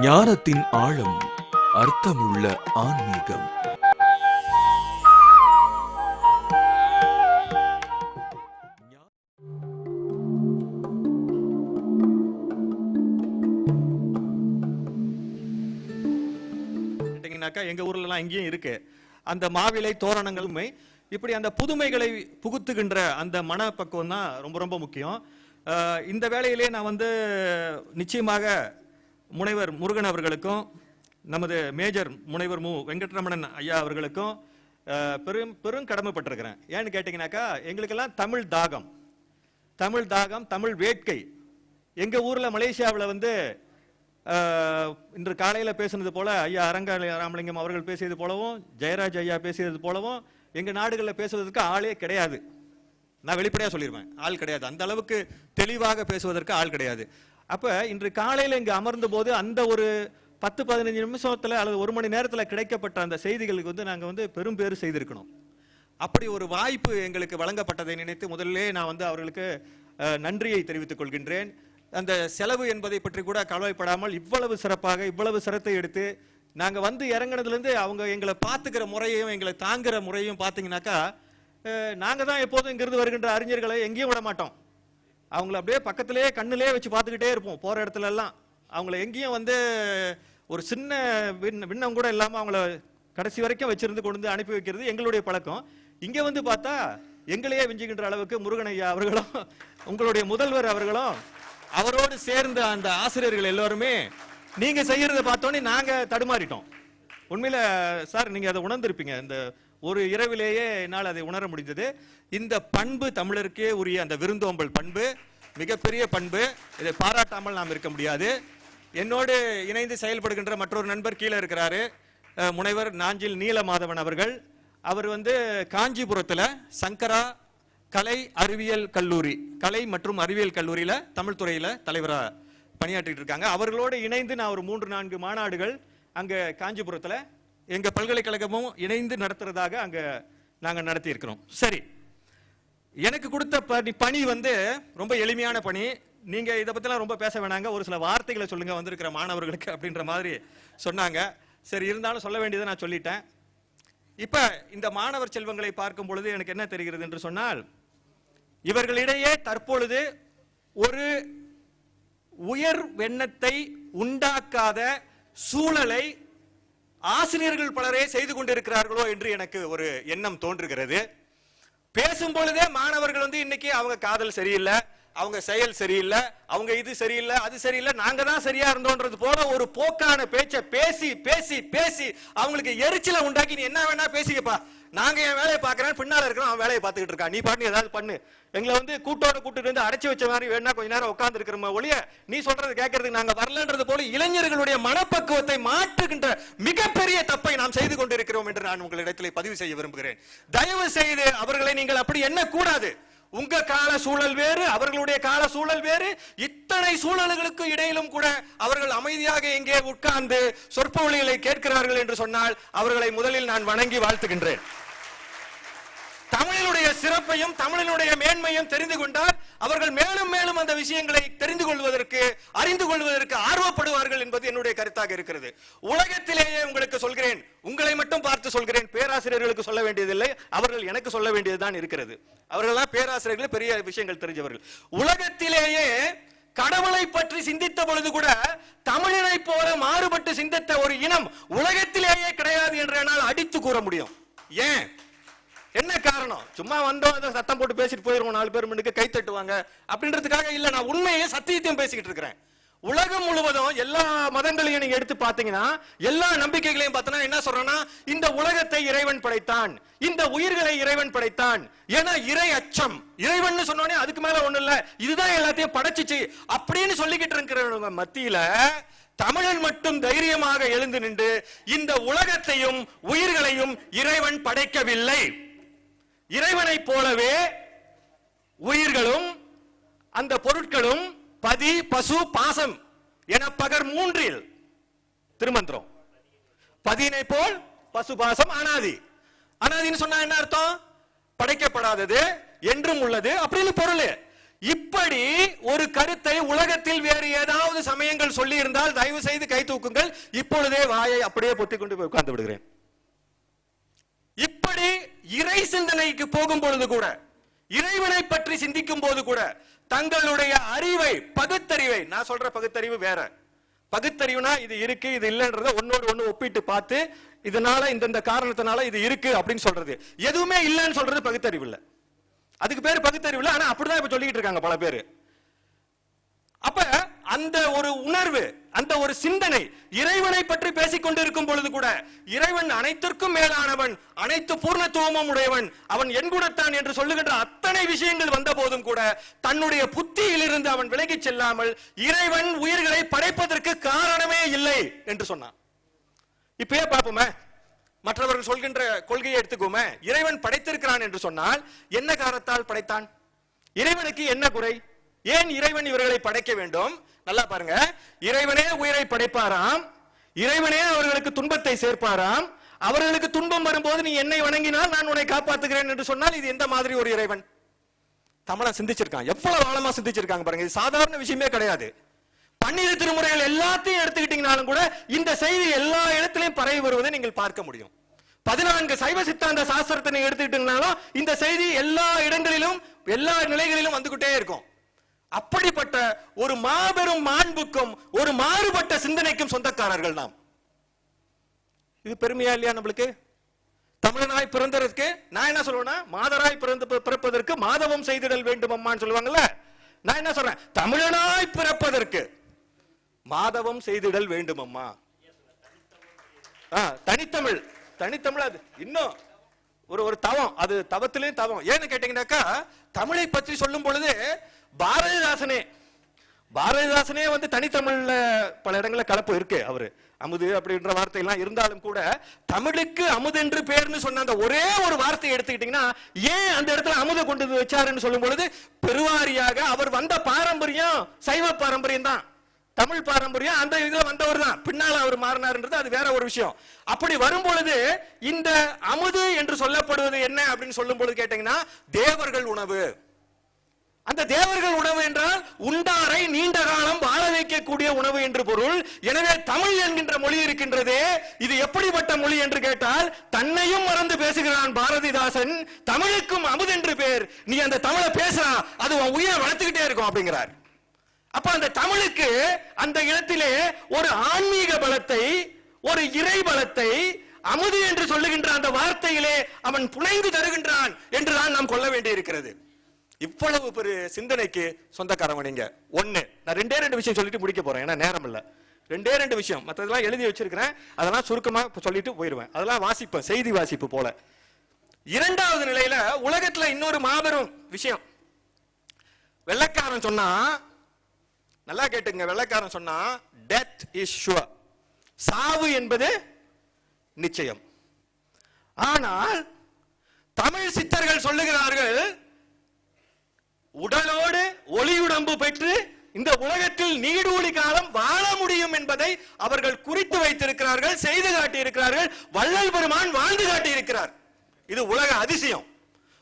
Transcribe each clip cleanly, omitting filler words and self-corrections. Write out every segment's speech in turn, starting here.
ஞானத்தின் ஆழம், அர்த்தமுள்ள ஆன்மீகம். எங்க ஊர்ல எல்லாம் இங்கேயும் இருக்கு அந்த மாவிலை தோரணங்களுமே. இப்படி அந்த புதுமைகளை புகுத்துகின்ற அந்த மனப்பக்குவம் தான் ரொம்ப ரொம்ப முக்கியம். இந்த வேளையிலே நான் நிச்சயமாக முனைவர் முருகன் அவர்களுக்கும் நமது மேஜர் முனைவர் மு வெங்கட்ரமணன் ஐயா அவர்களுக்கும் பெரும் கடமைப்பட்டிருக்கிறேன். ஏன்னு கேட்டீங்கன்னாக்கா, எங்களுக்கெல்லாம் தமிழ் தாகம், தமிழ் வேட்கை. எங்க ஊர்ல மலேசியாவில் இன்று காலையில் பேசினது போல ஐயா அரங்க ராமலிங்கம் அவர்கள் பேசியது போலவும், ஜெயராஜ் ஐயா பேசியது போலவும் எங்க நாடுகளில் பேசுவதற்கு ஆளே கிடையாது. நான் வெளிப்படையாக சொல்லிடுவேன், ஆள் கிடையாது. அந்த அளவுக்கு தெளிவாக பேசுவதற்கு ஆள் கிடையாது. அப்ப இன்று காலையில் இங்கு அமர்ந்த போது அந்த ஒரு 10-15 நிமிஷத்துல அல்லது 1 மணி நேரத்தில் கிடைக்கப்பட்ட அந்த செய்திகளுக்கு நாங்க பெரும் பேறு செய்திருக்கணும். அப்படி ஒரு வாய்ப்பு எங்களுக்கு வழங்கப்பட்டதை நினைத்து முதல்ல நான் அவர்களுக்கு நன்றியை தெரிவித்துக் கொள்கின்றேன். அந்த செலவு என்பதை பற்றி கூட கவலைப்படாமல் இவ்வளவு சிறப்பாக இவ்வளவு சிரத்தை எடுத்து நாங்க இறங்கினதுலேருந்து அவங்க எங்களை பார்த்துக்கிற முறையையும் எங்களை தாங்குற முறையும் பார்த்தீங்கன்னாக்கா, நாங்க தான் எப்போதும் இங்கிருந்து வருகின்ற அறிஞர்களை எங்கேயும் விட மாட்டோம். அவங்கள அப்படியே பக்கத்திலேயே கண்ணிலே வச்சு பார்த்துக்கிட்டே இருப்போம். போற இடத்துல எல்லாம் அவங்கள எங்கேயும் ஒரு சின்ன விண்ணம் கூட இல்லாம அவங்கள கடைசி வரைக்கும் வச்சிருந்து கொண்டு அனுப்பி வைக்கிறது எங்களுடைய பழக்கம். இங்க பார்த்தா எங்களையே விஞ்சுகின்ற அளவுக்கு முருகன் ஐயா அவர்களும் உங்களுடைய முதல்வர் அவர்களும் அவரோடு சேர்ந்த அந்த ஆசிரியர்கள் எல்லோருமே நீங்க செய்யறதை பார்த்தோன்னே நாங்க தடுமாறிட்டோம். உண்மையில சார் நீங்க அதை உணர்ந்திருப்பீங்க. இந்த ஒரு இரவிலேயே என்னால் அதை உணர முடிந்தது. இந்த பண்பு தமிழருக்கே உரிய அந்த விருந்தோம்பல் பண்பு மிகப்பெரிய பண்பு. இதை பாராட்டாமல் நாம் இருக்க முடியாது. என்னோடு இணைந்து செயல்படுகின்ற மற்றொரு நண்பர் கீழே இருக்கிறாரு, முனைவர் நாஞ்சில் நீலமாதவன் அவர்கள். அவர் காஞ்சிபுரத்தில் சங்கரா கலை அறிவியல் கல்லூரி, கலை மற்றும் அறிவியல் கல்லூரியில தமிழ் துறையில தலைவராக பணியாற்றிட்டு இருக்காங்க. அவர்களோடு இணைந்து நான் ஒரு 3-4 மாநாடுகள் அங்க காஞ்சிபுரத்துல எங்க பல்கலைக்கழகமும் இணைந்து நடத்துறதாக அங்க நாங்க நடத்தி இருக்கிறோம். சரி, எனக்கு கொடுத்த பணி ரொம்ப எளிமையான பணி. நீங்க இதை பத்திலாம் ரொம்ப பேச வேணாங்க, ஒரு சில வார்த்தைகளை சொல்லுங்க வந்திருக்கிற மாணவர்களுக்கு அப்படின்ற மாதிரி சொன்னாங்க. சரி, இருந்தாலும் சொல்ல வேண்டியதை நான் சொல்லிட்டேன். இப்ப இந்த மாணவர் செல்வங்களை பார்க்கும் பொழுது எனக்கு என்ன தெரிகிறது என்று சொன்னால், இவர்களிடையே தற்பொழுது ஒரு உயர் எண்ணத்தை உண்டாக்காத சூழலை ஆசிரியர்கள் பலரே செய்து கொண்டிருக்கிறார்களோ என்று எனக்கு ஒரு எண்ணம் தோன்றுகிறது. பேசும் பொழுதே மாணவர்கள் இன்னைக்கு அவங்க காதல் சரியில்லை, அவங்க செயல் சரியில்லை, அவங்க இது சரியில்லை அது சரியில்லை, நாங்க தான் சரியா இருந்தோன்றது போல ஒரு போக்கான பேச்சை பேசி பேசி பேசி அவங்களுக்கு எரிச்சலை உண்டாக்கி, நீ என்ன வேணா பேசிக்கப்பா, நாங்க என் வேலையை பார்க்கறேன், பின்னால இருக்கிறோம் அவன் வேலையை பார்த்துக்கிட்டு இருக்கான், நீ பாட்டு ஏதாவது பண்ணு, எங்களை கூட்டோட அடைச்சி வச்ச மாதிரி வேணா கொஞ்ச நேரம் உட்கார்ந்து இருக்கிற ஒழிய நீ சொல்றது கேட்கறதுக்கு நாங்க வரலன்றது போல இளைஞர்களுடைய மனப்பக்குவத்தை மாற்றுகின்ற மிகப்பெரிய தப்பை நாம் செய்து கொண்டிருக்கிறோம் என்று நான் உங்களிடத்தில் பதிவு செய்ய விரும்புகிறேன். தயவு செய்து அவர்களை நீங்கள் அப்படி எண்ண கூடாது. உங்க கால சூழல் வேறு, அவர்களுடைய கால சூழல் வேறு. இத்தனை சூழல்களுக்கு இடையிலும் கூட அவர்கள் அமைதியாக எங்கே உட்கார்ந்து சொற்பொழிகளை கேட்கிறார்கள் என்று சொன்னால் அவர்களை முதலில் நான் வணங்கி வாழ்த்துகின்றேன். தமிழினுடைய சிறப்பையும் தமிழினுடைய மேன்மையும் தெரிந்து கொண்டால் அவர்கள் மேலும் மேலும் அந்த விஷயங்களை தெரிந்து கொள்வதற்கு அறிந்து கொள்வதற்கு ஆர்வப்படுவார்கள் என்பது என்னுடைய கருத்தாக இருக்கிறது. உலகத்திலேயே உங்களுக்கு சொல்கிறேன், உங்களை மட்டும் பார்த்து சொல்கிறேன், பேராசிரியர்களுக்கு சொல்ல வேண்டியதில்லை, அவர்கள் எனக்கு சொல்ல வேண்டியதுதான் இருக்கிறது. அவர்கள் தான் பேராசிரியர்கள், பெரிய விஷயங்கள் தெரிஞ்சவர்கள். உலகத்திலேயே கடவுளை பற்றி சிந்தித்த பொழுது கூட தமிழனை போல மாறுபட்டு சிந்தித்த ஒரு இனம் உலகத்திலேயே கிடையாது என்று என்னால் அடித்து கூற முடியும். ஏன், என்ன காரணம்? சும்மா வந்தோம் சத்தம் போட்டு பேசிட்டு போயிருவோம், 4 பேர் முன்னுக்கு கை தட்டுவாங்க அப்படின்றதுக்காக இல்ல. நான் உண்மையை சத்தியத்தையும் பேசிக்கிட்டு இருக்கிறேன். உலகம் முழுவதும் எல்லா மதங்களையும் நீங்க எடுத்து பாத்தீங்கன்னா, எல்லா நம்பிக்கைகளையும் பார்த்தனா என்ன சொல்றேன்னா, இந்த உலகத்தை இறைவன் படைத்தான், இந்த உயிர்களை இறைவன் படைத்தான். ஏன்னா இறை அச்சம், இறைவன் சொன்னோடனே அதுக்கு மேல ஒண்ணு இல்ல, இதுதான் எல்லாத்தையும் படைச்சிச்சு அப்படின்னு சொல்லிக்கிட்டு இருக்கிறவங்க மத்தியில தமிழன் மட்டும் தைரியமாக எழுந்து நின்று இந்த உலகத்தையும் உயிர்களையும் இறைவன் படைக்கவில்லை, இறைவனை போலவே உயிர்களும் அந்த பொருட்களும் பதி பசு பாசம் என பகர் 3 திருமந்திரம். பதினை போல் பசு பாசம் அனாதி. அனாதின்னு சொன்னா என்ன அர்த்தம்? படைக்கப்படாதது, என்றும் உள்ளது அப்படின்னு பொருள். இப்படி ஒரு கருத்தை உலகத்தில் வேறு ஏதாவது சமயங்கள் சொல்லி இருந்தால் தயவு செய்து கை தூக்குங்கள். இப்பொழுதே வாயை அப்படியே பொத்திக் கொண்டு போய் உட்கார்ந்து விடுகிறேன். இப்படி இறை சிந்தனைக்கு போகும் பொழுது கூட, இறைவனை பற்றி சிந்திக்கும் போது கூட தங்களுடைய அறிவை, பகுத்தறிவை, நான் சொல்ற பகுத்தறிவு வேற, பகுத்தறிவுனா இது இருக்கு இது இல்லைன்றத ஒன்னோடு ஒண்ணு ஒப்பிட்டு பார்த்து இதனால இந்த காரணத்தினால இது இருக்கு அப்படின்னு சொல்றது, எதுவுமே இல்லைன்னு சொல்றது பகுத்தறிவு இல்ல. அதுக்கு பேரு பகுத்தறிவு இல்ல. ஆனா அப்படிதான் இப்ப சொல்லிட்டு இருக்காங்க பல பேரு. அப்ப அந்த ஒரு உணர்வு, அந்த ஒரு சிந்தனை, இறைவனை பற்றி பேசிக் கொண்டிருக்கும் பொழுது கூட இறைவன் அனைத்திற்கும் மேலானவன், அனைத்து பூர்ணத்துவமும் உடையவன், அவன் என்குணத்தான் என்று சொல்லுகின்ற அத்தனை விஷயங்கள் வந்த போதும் கூட தன்னுடைய புத்தியிலிருந்து அவன் விலகிச் செல்லாமல் இறைவன் உயிர்களை படைப்பதற்கு காரணமே இல்லை என்று சொன்னான். இப்பயே பார்ப்போமே, மற்றவர்கள் சொல்கின்ற கொள்கையை எடுத்துக்கோமே. இறைவன் படைத்திருக்கிறான் என்று சொன்னால் என்ன காரணத்தால் படைத்தான்? இறைவனுக்கு என்ன குறை? ஏன் இறைவன் இவர்களை படைக்க வேண்டும்? நல்லா பாருங்க, இறைவனே உயிரை படைப்பாராம், இறைவனே அவர்களுக்கு துன்பத்தை சேர்ப்பாராம், அவர்களுக்கு துன்பம் வரும்போது நீ என்னை வணங்கினால் நான் உன்னை காப்பாத்துகிறேன் என்று சொன்னால் இது எந்த மாதிரி ஒரு இறைவன்? தமிழன் சிந்திச்சிருக்கான், எவ்வளவு ஆழமா சிந்திச்சிருக்காங்க பாருங்க. இது சாதாரண விஷயமே கிடையாது. 12 திருமுறைகள் எல்லாத்தையும் எடுத்துக்கிட்டீங்கனாலும் கூட இந்த செய்தி எல்லா இடத்திலையும் பரவி வருவதை நீங்கள் பார்க்க முடியும். 14 சைவ சித்தாந்த சாஸ்திரத்தை நீங்க எடுத்துக்கிட்டீங்கனாலும் இந்த செய்தி எல்லா இடங்களிலும் எல்லா நிலைகளிலும் வந்துகிட்டே இருக்கும். அப்படிப்பட்ட ஒரு மாபெரும் மாண்புக்கும் ஒரு மாறுபட்ட சிந்தனைக்கும் சொந்தக்காரர்கள் நாம். இது பெருமையா இல்லையா நம்மளுக்கு? தமிழனாய் பிறந்ததற்கு நான் என்ன சொல்லுவேன்னா, மாதராய் பிறப்பதற்கு மாதவம் செய்திடல் வேண்டும் அம்மான்னு சொல்லுவாங்கல்ல. நான் என்ன சொல்றேன், தமிழனாய் பிறப்பதற்கு மாதவம் செய்திடல் வேண்டும் அம்மா. தனித்தமிழ், தனித்தமிழ் அது இன்னும் ஒரு தவம், அது தவத்திலேயும் தவம். ஏன்னு கேட்டீங்கன்னாக்கா, தமிழை பற்றி சொல்லும் பொழுது பாரதிதாசனே வந்து தனித்தமிழ்ல பல இடங்களில் கலப்பு இருக்கு. அவரு அமுது அப்படின்ற வார்த்தை எல்லாம் இருந்தாலும் கூட தமிழுக்கு அமுது என்று பேர்னு சொன்ன அந்த ஒரே ஒரு வார்த்தையை எடுத்துக்கிட்டீங்கன்னா, ஏன் அந்த இடத்துல அமுத கொண்டு வச்சாருன்னு சொல்லும் பொழுது பெருவாரியாக அவர் வந்த பாரம்பரியம் சைவ பாரம்பரியம் தான், தமிழ் பாரம்பரியம். அந்த இதுல வந்தவர் தான், பின்னால அவர் மாறினார்ன்றது அது வேற ஒரு விஷயம். அப்படி வரும் பொழுது இந்த அமுது என்று சொல்லப்படுவது என்ன அப்படின்னு சொல்லும் பொழுது கேட்டீங்கன்னா, தேவர்கள் உணவு. அந்த தேவர்கள் உணவு என்றால் உண்டாரை நீண்ட காலம் வாழ வைக்கக்கூடிய உணவு என்று பொருள். எனவே தமிழ் என்கின்ற மொழி இருக்கின்றதே, இது எப்படிப்பட்ட மொழி என்று கேட்டால் தன்னையும் மறந்து பேசுகிறான் பாரதிதாசன். தமிழுக்கும் அமுது என்று பேர், நீ அந்த தமிழை பேசுறா அது உன் உயிரை வளர்த்துக்கிட்டே இருக்கும் அப்படிங்கிறார். அப்ப அந்த தமிழுக்கு அந்த இடத்திலே ஒரு ஆன்மீக பலத்தை, ஒரு இறை பலத்தை அமுது என்று சொல்லுகின்ற அந்த வார்த்தையிலே அவன் புனைந்து தருகின்றான் என்றுதான் நாம் கொள்ள வேண்டி இருக்கிறது. இவ்வளவு பெரிய சிந்தனைக்கு சொந்தக்காரங்க நீங்க. ஒண்ணு, நான் ரெண்டு விஷயம் சொல்லிட்டு முடிக்க போறேன், ஏன்னா நேரம் இல்ல. ரெண்டு விஷயம், மற்றதெல்லாம் எழுதி வச்சிருக்கிறேன், அதெல்லாம் சுருக்கமா சொல்லிட்டு போயிடுவேன். அதெல்லாம் வாசிப்பேன், செய்தி வாசிப்பு போல. இரண்டாவது நிலையில உலகத்துல இன்னொரு மாபெரும் விஷயம், வெள்ளைக்காரன் சொன்னா, நல்லா கேட்டுங்க, வெள்ளைக்காரன் சொன்னா டெத் இஸ் ஷுவர், சாவு என்பது நிச்சயம். ஆனால் தமிழ் சித்தர்கள் சொல்லுகிறார்கள், உடலோடு ஒளியுடம்பு பெற்று இந்த உலகத்தில் நீடூழி காலம் வாழ முடியும் என்பதை அவர்கள் குறித்து வைத்திருக்கிறார்கள், செய்து காட்டியிருக்கிறார்கள். வள்ளல் பெருமான் வாழ்ந்து காட்டியிருக்கிறார். இது உலக அதிசயம்.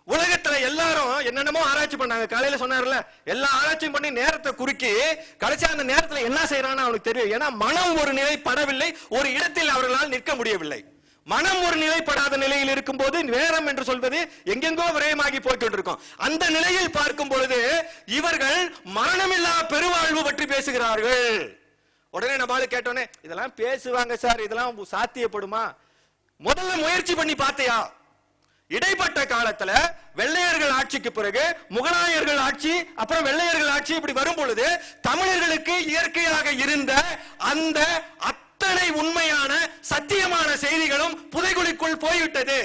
உலகத்துல எல்லாரும் என்னென்னமோ ஆராய்ச்சி பண்ணாங்க. காலையில சொன்னார்ல, எல்லா ஆராய்ச்சியும் பண்ணி நேரத்தை குறுக்கி கடைசி அந்த நேரத்துல என்ன செய்யறான்னு அவனுக்கு தெரியும். ஏன்னா மனம் ஒரு நிலை படவில்லை, ஒரு இடத்தில் அவர்களால் நிற்க முடியவில்லை. மனம் ஒரு நிலைப்படாத நிலையில் இருக்கும் போது நேரம் என்று சொல்வது எங்கெங்கோ விரயமாகி போய்கிட்டு இருக்கும். அந்த நிலையில் பார்க்கும் பொழுது இவர்கள் மரணமில்லா பெருவாழ்வு பற்றி பேசுகிறார்கள். உடனே நம்மளால கேட்டோன்னே, இதெல்லாம் பேசுவாங்க சார், இதெல்லாம் சாத்தியப்படுமா? முதல்ல முயற்சி பண்ணி பார்த்தியா? இடைப்பட்ட காலத்துல வெள்ளையர்கள் ஆட்சிக்கு பிறகு முகலாயர்கள் ஆட்சி, அப்புறம் வெள்ளையர்கள் ஆட்சி, இப்படி வரும் பொழுது தமிழர்களுக்கு இயற்கையாக இருந்த அந்த அத்தனை உண்மையான சத்தியமான செய்திகளும் புதைகுழிக்குள் போய்விட்டது.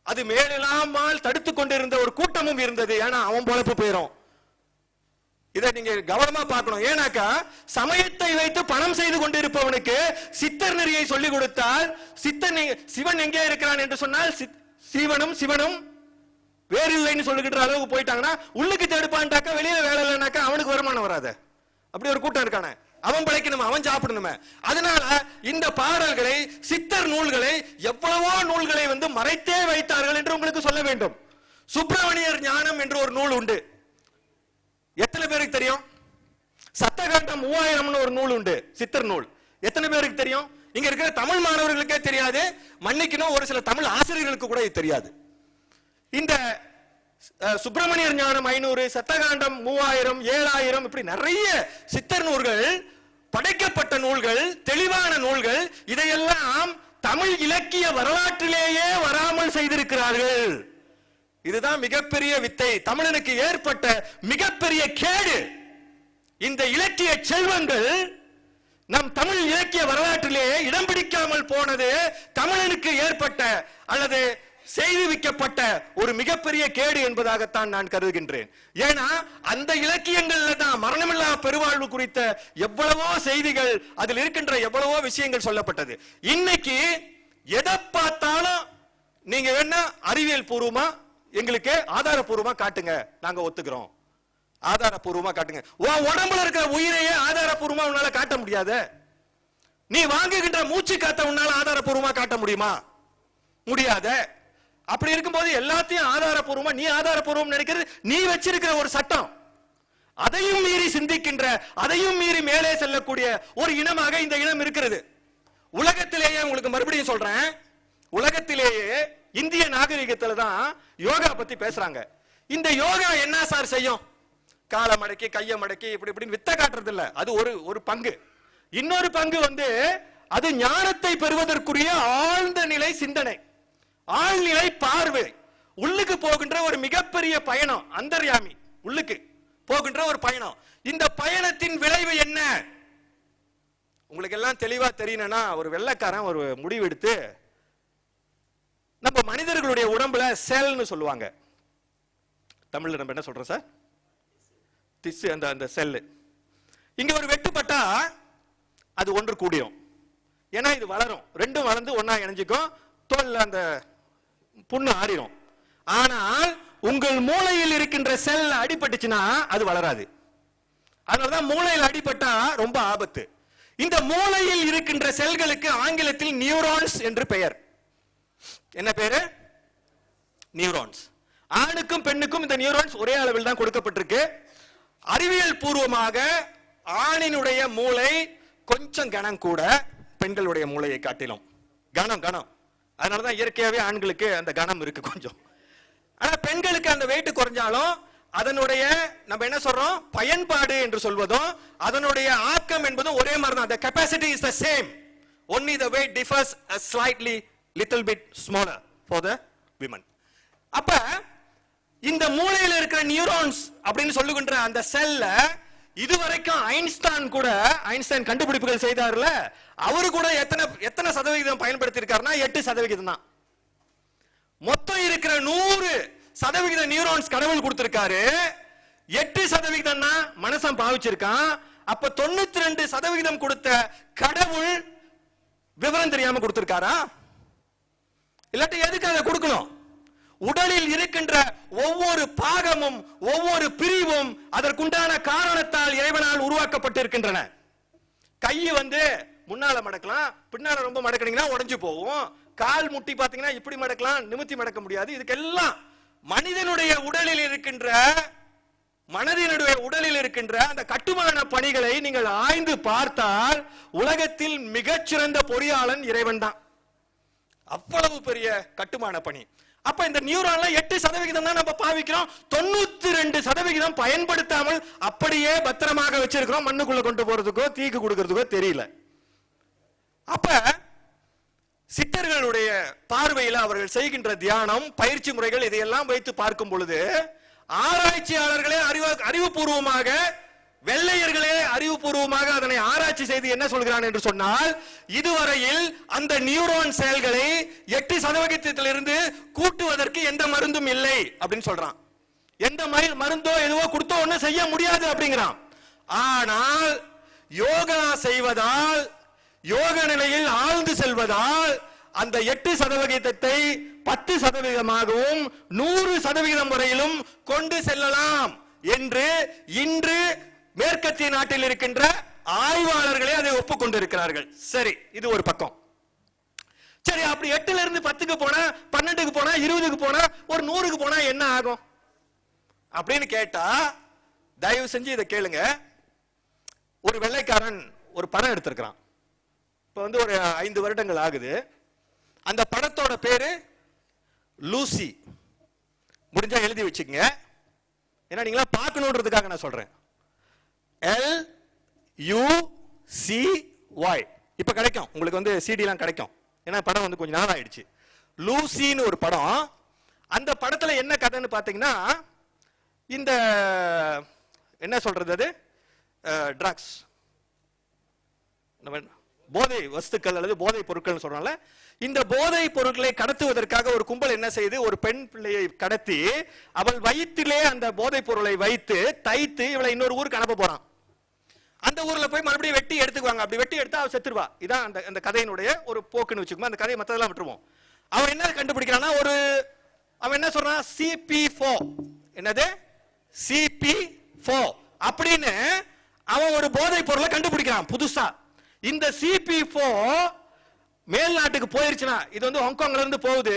அது மேலில்லாமல் தடுத்துக் கொண்டிருந்த ஒரு கூட்டமும் இருந்தது. ஏன்னா அவன் பொழப்பு போயிரும். இதை நீங்க கவனமா பார்க்கணும். ஏன்னாக்கா சமயத்தை வைத்து பணம் செய்து கொண்டிருப்பவனுக்கு சித்தர் நெறியை சொல்லிக் கொடுத்தால், சிவன் எங்கே இருக்கிறான் என்று சொன்னால் சிவனும் வேறில்லைன்னு சொல்லுகின்ற அளவுக்கு போயிட்டாங்கன்னா, உள்ளுக்கு தடுப்பான்டாக்கா வெளியில வேலை இல்லைனாக்கா அவனுக்கு வருமானம் வராது. அப்படி ஒரு கூட்டம் இருக்கானே, அவன் பிழைக்கணுமே, அவன் சாப்பிடணுமே. அதனால இந்த பாடல்களை, சித்தர் நூல்களை, எவ்வளவோ நூல்களை வந்து மறைத்தே வைத்தார்கள் என்று உங்களுக்கு சொல்ல வேண்டும். சுப்பிரமணியர் ஞானம் என்று ஒரு நூல் உண்டு. பேருக்கு தெரியும்? சத்தகாண்டம் 3000 ஒரு நூல் உண்டு, சித்தர் நூல். எத்தனை பேருக்கு தெரியும்? இங்க இருக்கிற தமிழ் மாணவர்களுக்கே தெரியாது, மன்னிக்கணும் ஒரு சில தமிழ் ஆசிரியர்களுக்கு கூட இது தெரியாது. இந்த சுப்பிரமணியர் ஞானம் 500, சத்தகாண்டம் 3000, 7000 இப்படி நிறைய சித்தர் நூல்கள், படைக்கப்பட்ட நூல்கள், தெளிவான நூல்கள், இதையெல்லாம் தமிழ் இலக்கிய வரலாற்றிலேயே வராமல் செய்திருக்கிறார்கள். இதுதான் மிகப்பெரிய வித்தை, தமிழனுக்கு ஏற்பட்ட மிகப்பெரிய கேடு. இந்த இலக்கிய செல்வங்கள் நம் தமிழ் இலக்கிய வரலாற்றிலே இடம் பிடிக்காமல் போனது தமிழனுக்கு ஏற்பட்ட அல்லது செய்துவிக்கப்பட்ட ஒரு மிகப்பெரிய கேடு என்பதாகத்தான் நான் கருதுகின்றேன். ஏன்னா அந்த இலக்கியங்கள்ல தான் மரணமில்லா பெருவாழ்வு குறித்த எவ்வளவோ செய்திகள், அதில் இருக்கின்ற எவ்வளவோ விஷயங்கள் சொல்லப்பட்டது. இன்னைக்கு எதை பார்த்தாலும் நீங்க வேணா அறிவியல் பூர்வமா எங்களுக்கு ஆதாரபூர்வமா காட்டுங்க, நாங்க ஒத்துக்கிறோம். ஆதாரபூர்வமா காட்டுங்க. உடம்புல இருக்கிற உயிரையே ஆதாரபூர்வமா உன்னால காட்ட முடியாது. நீ வாங்குகின்ற மூச்சு காத்த உன்னால ஆதாரபூர்வமா காட்ட முடியுமா? முடியாத. அப்படி இருக்கும்போது எல்லாத்தையும் ஆதாரபூர்வமா, நீ ஆதாரபூர்வம் நினைக்கிறது நீ வச்சிருக்கிற ஒரு சட்டம். அதையும் மீறி சிந்திக்கின்ற, அதையும் மீறி மேலே செல்லக்கூடிய ஒரு இனமாக இந்த இனம் இருக்கிறது. உலகத்திலேயே உங்களுக்கு மறுபடியும் சொல்றேன், உலகத்திலேயே இந்திய நாகரிகத்துல தான் யோகா பத்தி பேசுறாங்க. இந்த யோகா என்ன சார் செய்யும்? காலை மடக்கி கையை மடக்கி இப்படி இப்படி வித்த காட்டுறது இல்ல, அது ஒரு பங்கு. இன்னொரு பங்கு அது ஞானத்தை பெறுவதற்குரிய ஆழ்ந்த நிலை சிந்தனை, ஆழ்நிலை பார்வை, உள்ளுக்கு போகின்ற ஒரு மிகப்பெரிய பயணம், அந்தர்யாமி உள்ளுக்கு போகின்ற ஒரு பயணம். இந்த பயணத்தின் விளைவு என்ன உங்களுக்கு எல்லாம் தெளிவா தெரியணும்னா, ஒரு வெள்ளைக்காரன் ஒரு முடிவு எடுத்து, நம்ம மனிதர்களுடைய உடம்புல செல்னு சொல்லுவாங்க, தமிழ்ல நம்ம என்ன சொல்றோம் சார்? திசு. அந்த செல் இங்க ஒரு வெட்டுப்பட்டா அது ஒன்று கூடியும், ஏன்னா இது வளரும், ரெண்டும் வளர்ந்து ஒன்னா இணைஞ்சுக்கும், தோல்ல அந்த புண்ணு ஆறிடும். ஆனால் உங்கள் மூளையில் இருக்கின்ற செல் அடிபட்டுச்சுன்னா அது வளராது. அதனாலதான் மூளையில் அடிபட்டா ரொம்ப ஆபத்து. இந்த மூளையில் இருக்கின்ற செல்களுக்கு ஆங்கிலத்தில் நியூரான்ஸ் என்று பெயர். என்ன பேரு? நியூரான்ஸ். ஆணுக்கும் பெண்ணுக்கும் இந்த நியூரான்ஸ் ஒரே அளவில் தான் கொடுக்கப்பட்டிருக்கு. அறிவியல் பூர்வமாக ஆணினுடைய மூளை கொஞ்சம் கனம் கூட பெண்களுடைய மூளையை காட்டிலும் கனம். அதனாலதான் இயற்கையாவே ஆண்களுக்கு அந்த கனம் இருக்கு கொஞ்சம். ஆனா பெண்களுக்கு அந்த வெயிட் குறைஞ்சாலும் அதனுடைய நம்ம என்ன சொல்றோம், பயன்பாடு என்று சொல்வதும் அதனுடைய ஆக்கம் என்பதும் ஒரே மாதிரி தான். The capacity is the same, only the weight differs a slightly little bit smaller for the women. அப்ப இந்த மூளையில இருக்கிற நியூரான்ஸ் அப்படின்னு சொல்லுகின்ற அந்த செல்ல இதுவரைக்கும் ஐன்ஸ்டைன் கண்டுபிடிப்புகள் செய்தார்ல, அவரு கூட எத்தனை சதவிகிதம் பயன்படுத்தி இருக்காருன்னா 8% தான். மொத்தம் இருக்கிற 100% நியூரான்ஸ் கடவுள் கொடுத்திருக்காரு, 8% தான் மனசன் பாவிச்சிருக்கான். அப்ப 92% கொடுத்த கடவுள் விவரம் தெரியாம கொடுத்திருக்காரா? இல்லாட்டி எதுக்கு அதை கொடுக்கணும்? உடலில் இருக்கின்ற ஒவ்வொரு பாகமும் ஒவ்வொரு பிரிவும் அதற்குண்டான காரணத்தால் இறைவனால் உருவாக்கப்பட்டிருக்கின்றன. கை முன்னால மடக்கலாம், பின்னால ரொம்ப மடக்கினீங்கன்னா உடைஞ்சு போகும். கால் முட்டி பாத்தீங்கன்னா இப்படி மடக்கலாம், நிமித்தி மடக்க முடியாது. இதுக்கெல்லாம் மனிதனுடைய உடலில் இருக்கின்ற அந்த கட்டுமான பணிகளை நீங்கள் ஆய்ந்து பார்த்தால் உலகத்தில் மிகச்சிறந்த பொறியாளன் இறைவன் தான். அவ்வளவு பெரிய கட்டுமான பணி. அப்ப இந்த நியூரான்ல 8% தான் நம்ம பாவிக்கிறோம், 92% பயன்படுத்தாமல் அப்படியே பத்திரமாக வச்சிருக்கிறோம். மண்ணுக்குள்ள கொண்டு போறதுக்கோ தீக்கு கொடுக்கிறதுக்கோ தெரியல. அப்ப சித்தர்களுடைய பார்வையில் அவர்கள் செய்கின்ற தியானம், பயிற்சி முறைகள், இதையெல்லாம் வைத்து பார்க்கும் பொழுது ஆராய்ச்சியாளர்களே அறிவுபூர்வமாக, வெள்ளையர்களே அறிவுபூர்வமாக அதனை ஆராய்ச்சி செய்து என்ன சொல்கிறான் என்று சொன்னால், இதுவரையில் அந்த நியூரான் செயல்களை 8% கூட்டுவதற்கு எந்த மருந்தும் இல்லை அப்படின்னு சொல்றான். எந்த மருந்தோ எதுவோ கொடுத்தோ ஒன்னும் செய்ய முடியாது அப்படிங்கிறான். ஆனால் யோகா செய்வதால், யோக நிலையில் ஆழ்ந்து செல்வதால் அந்த 8% 10%ஆகவும் 100% வரையிலும் கொண்டு செல்லலாம் என்று இன்று மேற்கத்திய நாட்டில் இருக்கின்ற ஆய்வாளர்களே அதை ஒப்புக்கொண்டிருக்கிறார்கள். சரி, இது ஒரு பக்கம். சரி, அப்படி 8ல இருந்து 10க்கு போனா, 12க்கு போனா, 20க்கு போனா, ஒரு 100க்கு போனா என்ன ஆகும் அப்படின்னு கேட்டா, தயவு செஞ்சு இதை கேளுங்க. ஒரு வெள்ளைக்காரன் ஒரு படம் எடுத்திருக்கிறான். இப்ப வந்து ஒரு 5 வருடங்கள் ஆகுது. அந்த படத்தோட பேரு லூசி. முடிஞ்சா எழுதி வச்சுக்கங்க, ஏன்னா நீங்களா பார்க்கணுன்றதுக்காக நான் சொல்றேன். LUCY. இப்ப கிடைக்கும் உங்களுக்கு வந்து CD எல்லாம் கிடைக்கும், ஏன்னா படம் வந்து கொஞ்சம் நாள் ஆயிடுச்சு. லூசின்னு ஒரு படம். அந்த படத்துல என்ன கதைன்னு பாத்தீங்கன்னா, இந்த என்ன சொல்றது, அது ட்ரக்ஸ், போதை வஸ்துக்கள் அல்லது போதை பொருட்கள் சொல்றாங்கல்ல, இந்த போதை பொருட்களை கடத்துவதற்காக ஒரு கும்பல் என்ன செய்யுது, ஒரு பெண் பிள்ளையை கடத்தி அவள் வயிற்றிலே அந்த போதை பொருளை வைத்து தைத்து இவளை இன்னொரு ஊருக்கு அனுப்ப போறான். அந்த ஊர்ல போய் மறுபடியும் வெட்டி எடுத்துக்குவாங்க. அப்படி வெட்டி எடுத்தா அவ செத்துருவா. இதான் அந்த கதையினுடைய ஒரு போக்குன்னு வச்சுக்கோங்க. அந்த கதையை மத்ததெல்லாம் விட்டுருவோம். அவன் என்ன கண்டுபிடிக்கிறான்னா, அவன் என்ன சொல்றான், CP4. என்னது CP4 அப்படின்னு அவன் ஒரு போதை பொருளை கண்டுபிடிக்கிறான் புதுசா. இந்த CP4 மேல் நாட்டுக்கு போயிருச்சுனா, இது வந்து ஹாங்காங்ல இருந்து போகுது,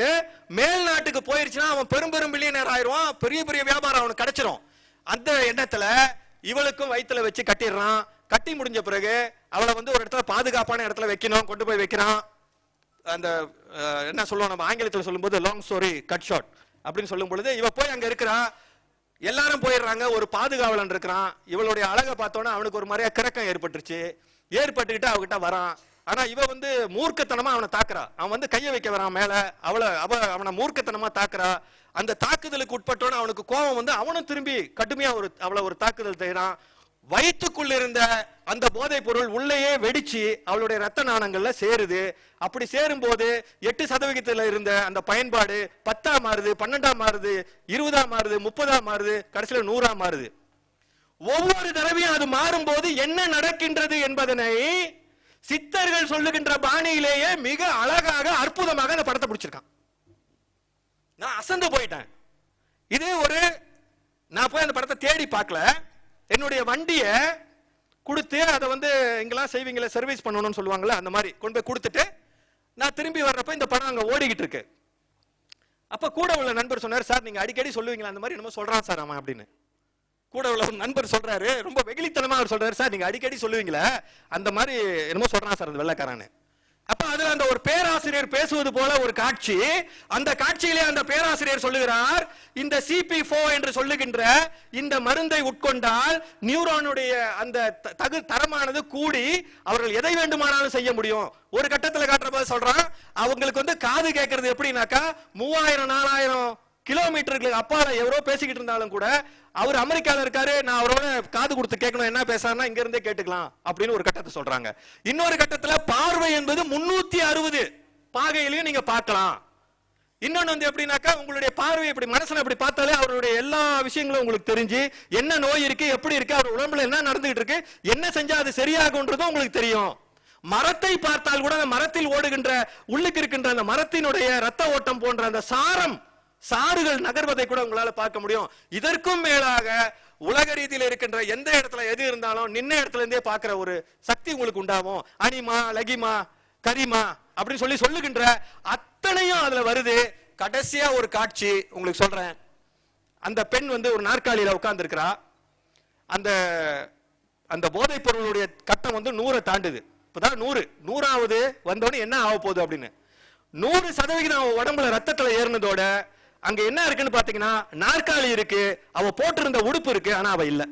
மேல் நாட்டுக்கு போயிருச்சுனா அவன் பெரும் பெரும் பில்லியனர் ஆயிடுவான், பெரிய பெரிய வியாபாரம் அவனுக்கு கிடைச்சிரும். அந்த எண்ணத்துல இவளுக்கும் வயிற்றுல வச்சு கட்டிடுறான். கட்டி முடிஞ்ச பிறகு அவளை வந்து ஒரு இடத்துல பாதுகாப்பான இடத்துல வைக்கணும், கொண்டு போய் வைக்கிறான். அந்த என்ன சொல்லுவோம் நம்ம ஆங்கிலத்தில் சொல்லும்போது லாங் ஸ்டோரி கட் ஷார்ட் அப்படின்னு சொல்லும் பொழுது, இவ போய் அங்க இருக்கிறா, எல்லாரும் போயிடுறாங்க. ஒரு பாதுகாவலன் இருக்கிறான். இவளுடைய அழகை பார்த்தோன்னா அவனுக்கு ஒரு மாதிரியா கிறக்கம் ஏற்பட்டுக்கிட்டு அவகிட்ட வரான். ஆனா இவ வந்து மூர்க்கத்தனமா அவனை தாக்குறா. அவன் வந்து கையை வைக்க வரான் மேல, அவனை மூர்க்கத்தனமா தாக்குறா. அந்த தாக்குதலுக்கு உட்பட்டோன்னு அவனுக்கு கோபம் வந்து அவனும் திரும்பி கடுமையா அவளை ஒரு தாக்குதல் செய்யறான். வயிற்றுக்குள்ள இருந்த அந்த போதை பொருள் உள்ளேயே வெடிச்சு அவளுடைய ரத்த நாணங்கள்ல சேருது. அப்படி சேரும் போது 8% இருந்த அந்த பயன்பாடு 10 மாறுது, 12 மாறுது, 20 மாறுது, 30 மாறுது, கடைசியில 100 மாறுது. ஒவ்வொரு தடவையும் அது மாறும் போது என்ன நடக்கின்றது என்பதனை சித்தர்கள் சொல்லுகின்ற பாணியிலேயே மிக அழகாக அற்புதமாக அந்த படத்தை பிடிச்சிருக்கான். நான் அசந்து போயிட்டேன். இது நான் போய் அந்த படத்தை தேடி பார்க்கல. என்னுடைய வண்டிய கொடுத்து அதை வந்து இங்கெல்லாம் செய்வீங்களே சர்வீஸ் பண்ணணும்னு சொல்லுவாங்கல்ல, அந்த மாதிரி கொண்டு போய் கொடுத்துட்டு நான் திரும்பி வர்றப்ப இந்த படம் அங்க ஓடிக்கிட்டு இருக்கு. அப்ப கூட உள்ள நண்பர் சொன்னார், சார் நீங்க அடிக்கடி சொல்லுவீங்களா அந்த மாதிரி என்னமோ சொல்றான் சார் அவன் அப்படின்னு. கூட உள்ள நண்பர் சொல்றாரு, ரொம்ப வெகுளித்தனமா அவர் சொல்றாரு, சார் நீங்க அடிக்கடி சொல்லுவீங்களா அந்த மாதிரி என்னமோ சொல்றான் சார் அந்த வெள்ளைக்காரன். அப்ப அதுல அந்த ஒரு பேராசிரியர் பேசுவது போல ஒரு காட்சி. அந்த காட்சியிலே அந்த பேராசிரியர் சொல்லுகிறார், இந்த CP4 என்று சொல்லுகின்ற இந்த மருந்தை உட்கொண்டால் நியூரானுடைய அந்த தரமானது கூடி அவர்கள் எதை வேண்டுமானாலும் செய்ய முடியும். ஒரு கட்டத்துல காட்டுறப்ப சொல்றான், அவங்களுக்கு வந்து காது கேட்கறது எப்படின்னாக்கா 3000-4000 கிலோமீட்டருக்கு அப்பால எவரோ பேசிக்கிட்டு இருந்தாலும் கூட அவர் அமெரிக்கால இருக்காரு, நான் அவரோட காது கொடுத்து கேட்கணும் என்ன பேசுறாருன்னா இங்க இருந்தே கேட்டுக்கலாம் அப்படின்னு ஒரு கட்டத்தை சொல்றாங்க. இன்னொரு கட்டத்துல பார்வை என்பது 360 பாகையிலையும் நீங்க பார்க்கலாம். இன்னொன்னு வந்து எப்படின்னாக்கா உங்களுடைய பார்வை இப்படி மனசுல அப்படி பார்த்தாலே அவருடைய எல்லா விஷயங்களும் உங்களுக்கு தெரிஞ்சு என்ன நோய் இருக்கு, எப்படி இருக்கு, அவர் உடம்புல என்ன நடந்துகிட்டு இருக்கு, என்ன செஞ்சா அது சரியாகும்ன்றதும் உங்களுக்கு தெரியும். மரத்தை பார்த்தால் கூட அந்த மரத்தில் ஓடுகின்ற உள்ளுக்கு இருக்கின்ற அந்த மரத்தினுடைய ரத்த ஓட்டம் போன்ற அந்த சாறுகள் நகர்வதை கூட உங்களால பார்க்க முடியும். இதற்கும் மேலாக உலக ரீதியில் இருக்கின்ற எந்த இடத்துல எது இருந்தாலும் நின்ன இடத்துல இருந்தே பார்க்கிற ஒரு சக்தி உங்களுக்கு உண்டாகும். அனிமா, லகிமா, கரிமா அப்படின்னு சொல்லுகின்ற அத்தனையும் அதுல வருது. கடைசியா ஒரு காட்சி உங்களுக்கு சொல்றேன். அந்த பெண் வந்து ஒரு நாற்காலியில உட்கார்ந்து இருக்கிறா. அந்த போதைப் பொருளுடைய கட்டம் வந்து 100 தாண்டுது. இப்பதான் 100வது வந்தோடனே என்ன ஆக போகுது அப்படின்னு 100% உடம்புல ரத்தத்துல ஏறினதோட அங்க என்ன இருக்குன்னு பாத்தீங்கன்னா நாற்காலி இருக்கு, அவ போட்டிருந்த உடுப்பு இருக்கு, ஆனா அவ இல்ல,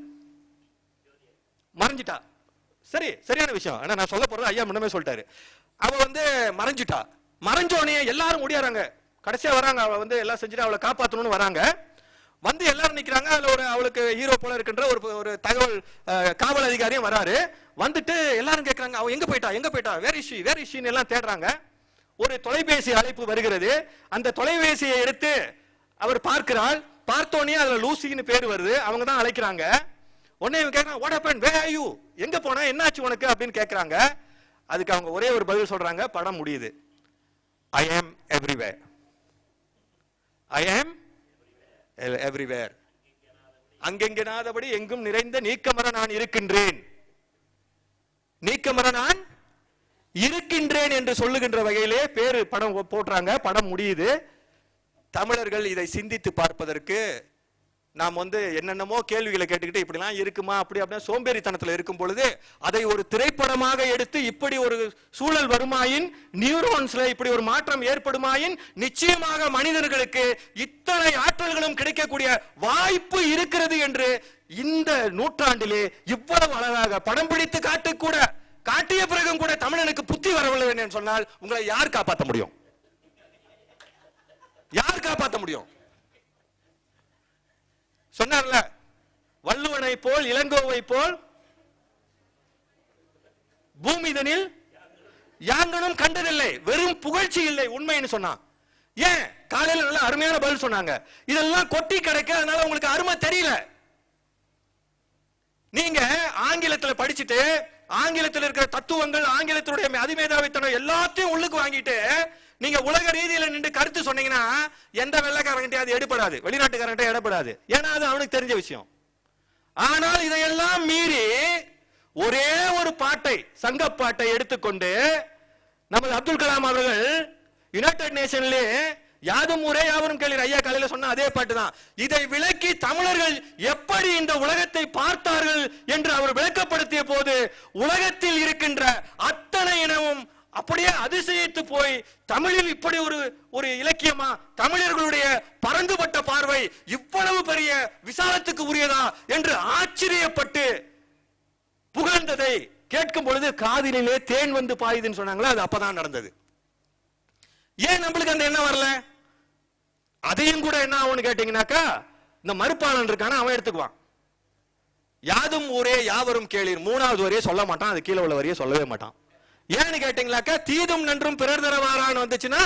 மறைஞ்சிட்டா. சரியான விஷயம். ஆனா நான் சொல்ல போறது ஐயா முன்னமே சொல்லிட்டாரு. அவ வந்து மறைஞ்சிட்டா. மறைஞ்சோடனே எல்லாரும் ஓடியாராங்க. கடைசியா வராங்க, அவளை வந்து எல்லாம் செஞ்சுட்டு அவளை காப்பாற்றணும்னு வராங்க. வந்து எல்லாரும் நிக்கிறாங்க. அதுல அவளுக்கு ஹீரோ போல இருக்கின்ற ஒரு தகவல் காவல் அதிகாரியும் வராரு. வந்துட்டு எல்லாரும் கேட்கறாங்க, அவ எங்க போயிட்டா, வேர் இஷின்னு எல்லாம் தேடுறாங்க. ஒரு தொலைபேசி அழைப்பு வருகிறது. அந்த தொலைபேசியை எடுத்து அவர் பார்க்கிறாள். பார்த்தோன்னே அதுல லூசின்னு பேர் வருது. அவங்க தான் அழைக்கிறாங்க. உடனே கேட்கறாங்க, what happen, where are you, எங்க போனா, என்னாச்சு உனக்கு அப்படின்னு கேட்கறாங்க. அதுக்கு அவங்க ஒரே ஒரு பதில் சொல்றாங்க. படம் முடியுது. ஐ ஆம் எவ்ரிவேர், ஐ ஆம் எவ்ரிவேர், அங்கெங்கெனாதபடி எங்கும் நிறைந்த நீக்கமர நான் இருக்கின்றேன், நீக்கமர நான் இருக்கின்றேன் என்று சொல்லுகின்ற வகையிலே பேரு படம் போடுறாங்க. படம் முடியுது. தமிழர்கள் இதை சிந்தித்து பார்ப்பதற்கு நாம் என்னென்னமோ கேள்விகளை கேட்டுக்கிட்டு இப்படிலாம் இருக்குமா அப்படி அப்படின்னா சோம்பேறித்தனத்தில் இருக்கும் பொழுது அதை ஒரு திரைப்படமாக எடுத்து இப்படி ஒரு சூழல் வருமாயின், நியூரோன்ஸ்ல இப்படி ஒரு மாற்றம் ஏற்படுமாயின், நிச்சயமாக மனிதர்களுக்கு இத்தனை ஆற்றல்களும் கிடைக்கக்கூடிய வாய்ப்பு இருக்கிறது என்று இந்த நூற்றாண்டிலே இவ்வளவு அழகாக படம் பிடித்து காட்டிய பிறகும் கூட தமிழனுக்கு புத்தி வரவில்லை என்று சொன்னால் உங்களை யார் காப்பாற்ற முடியும்? யார் காப்பாற்ற முடியும்? சொன்னார்ல, வள்ளுவனை போல் இளங்கோவை போல் பூமிதனில் யாங்கனும் கண்டதில்லை, வெறும் புகழ்ச்சி இல்லை உண்மைன்னு சொன்னான். ஏன்? காலையில் நல்ல அருமையான பதில் சொன்னாங்க. இதெல்லாம் கொட்டி கிடக்க, அதனால உங்களுக்கு அருமை தெரியல. நீங்க ஆங்கிலத்துல படிச்சுட்டு ஆங்கிலத்தில் இருக்கிற தத்துவங்கள், ஆங்கிலத்தினுடைய அதிமேதாவித்தனம் எல்லாத்தையும் உள்ளுக்கு வாங்கிட்டு நீங்க உலக ரீதியில நின்று கருத்து சொன்னீங்கன்னா எந்த வெள்ளைக்காரங்கிட்டே அது எடுபடாது, வெளிநாட்டுக்காரங்கிட்டே எடுபடாது. ஏன்னா அது அவனுக்கு தெரிஞ்ச விஷயம். ஆனால் இதையெல்லாம் மீறி ஒரே ஒரு பாட்டை, சங்கப்பாட்டை எடுத்துக்கொண்டு நமது அப்துல் கலாம் அவர்கள் யுனைடெட் நேஷன்ல யாதும் ஊரே யாவரும் கேளீர் ஐயா காலையில சொன்ன அதே பாட்டு தான். இதை விளக்கி தமிழர்கள் எப்படி இந்த உலகத்தை பார்த்தார்கள் என்று அவர் விளக்கப்படுத்திய போது உலகத்தில் இருக்கின்ற அத்தனை இனமும் அப்படியே அதிசயித்து போய் தமிழில் இப்படி ஒரு இலக்கியமா, தமிழர்களுடைய பரந்துபட்ட பார்வை இவ்வளவு பெரிய விசாலத்துக்கு உரியதா என்று ஆச்சரியப்பட்டு புகழ்ந்ததை கேட்கும் பொழுது காதிலே தேன் வந்து பாயுதுன்னு சொன்னாங்களா, அது அப்பதான் நடந்தது. ஏன் நம்மளுக்கு அந்த எண்ணம் வரல? அதையும் கூட என்ன ஆகும்னு கேட்டீங்கன்னாக்கா, இந்த மறுப்பாளன் இருக்கான அவன் எடுத்துக்குவான். யாதும் ஊரே யாவரும் கேளீர் மூணாவது வரையே சொல்ல மாட்டான், அது கீழே உள்ள வரையே சொல்லவே மாட்டான். ஏன்னு கேட்டீங்களாக்கா, தீதும் நன்றும் பிறர் தரவாரான்னு வந்துச்சுன்னா